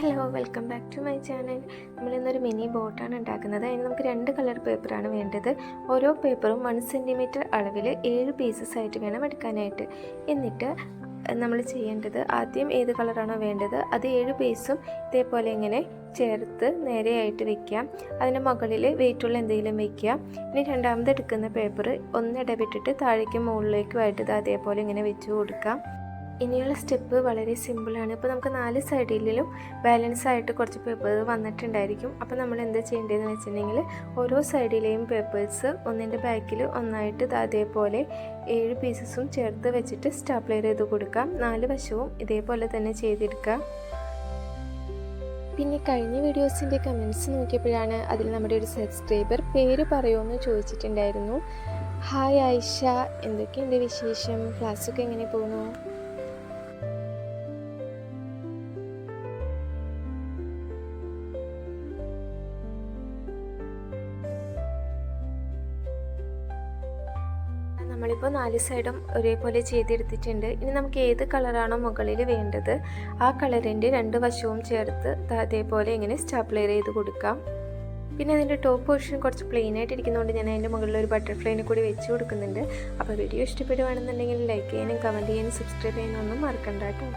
Hello, welcome back to my channel. നമ്മളിന്നൊരു mini ബോട്ടാണ് ഉണ്ടാക്കുന്നത്. അതിന് നമുക്ക് 2 കളർ പേപ്പറാണ് വേണ്ടത്. ഓരോ പേപ്പറും 1 സെൻറ്റിമീറ്റർ അളവിൽ 7 പീസസ് ആയിട്ട് വേണം എടുക്കാനായിട്ട്. എന്നിട്ട് നമ്മൾ ചെയ്യേണ്ടത്, ആദ്യം ഏത് കളറാണോ വേണ്ടത് അത് 7 പീസും ഇതേപോലെ ഇങ്ങനെ ചേർത്ത് നേരെയായിട്ട് വയ്ക്കാം. അതിന് മുകളിൽ വെയിറ്റുള്ള എന്തെങ്കിലും വയ്ക്കുക. ഇനി രണ്ടാമത് എടുക്കുന്ന പേപ്പർ ഒന്നിടവിട്ടിട്ട് താഴേക്കും മുകളിലേക്കുമായിട്ട് ഇത് അതേപോലെ ഇങ്ങനെ വെച്ച് കൊടുക്കാം. ഇനിയുള്ള സ്റ്റെപ്പ് വളരെ സിമ്പിളാണ്. ഇപ്പോൾ നമുക്ക് 4 സൈഡിലും ബാലൻസ് ആയിട്ട് കുറച്ച് പേപ്പർ വന്നിട്ടുണ്ടായിരിക്കും. അപ്പോൾ നമ്മൾ എന്താ ചെയ്യേണ്ടതെന്ന് വെച്ചിട്ടുണ്ടെങ്കിൽ, ഓരോ സൈഡിലെയും പേപ്പേഴ്സ് ഒന്നിൻ്റെ ബാക്കിൽ ഒന്നായിട്ട് അതേപോലെ 7 പീസസും ചേർത്ത് വെച്ചിട്ട് സ്റ്റാപ്ലെയർ ചെയ്ത് കൊടുക്കാം. 4 വശവും ഇതേപോലെ തന്നെ ചെയ്തെടുക്കാം. പിന്നെ കഴിഞ്ഞ വീഡിയോസിൻ്റെ കമൻറ്റ്സ് നോക്കിയപ്പോഴാണ് അതിൽ നമ്മുടെ ഒരു സബ്സ്ക്രൈബർ പേര് പറയുമെന്ന് ചോദിച്ചിട്ടുണ്ടായിരുന്നു. ഹായ് ആയിഷ, എന്തൊക്കെയുണ്ട് വിശേഷം? ക്ലാസ്സൊക്കെ എങ്ങനെ പോകുന്നു? നമ്മളിപ്പോൾ 4 സൈഡും ഒരേപോലെ ചെയ്തെടുത്തിട്ടുണ്ട്. ഇനി നമുക്ക് ഏത് കളറാണോ മുകളിൽ വേണ്ടത് ആ കളറിൻ്റെ 2 വശവും ചേർത്ത് അതേപോലെ ഇങ്ങനെ സ്റ്റാപ്ലെയർ ചെയ്ത് കൊടുക്കാം. പിന്നെ അതിൻ്റെ ടോപ്പ് പോർഷൻ കുറച്ച് പ്ലെയിൻ ആയിട്ട് ഇരിക്കുന്നതുകൊണ്ട് ഞാൻ അതിൻ്റെ മുകളിൽ ഒരു ബട്ടർഫ്ലൈനെ കൂടി വെച്ച് കൊടുക്കുന്നുണ്ട്. അപ്പോൾ വീഡിയോ ഇഷ്ടപ്പെടുകയാണെന്നുണ്ടെങ്കിൽ ലൈക്ക് ചെയ്യാനും കമൻറ്റ് ചെയ്യാനും സബ്സ്ക്രൈബ് ചെയ്യാനും ഒന്നും മറക്കണ്ട കേട്ടോ.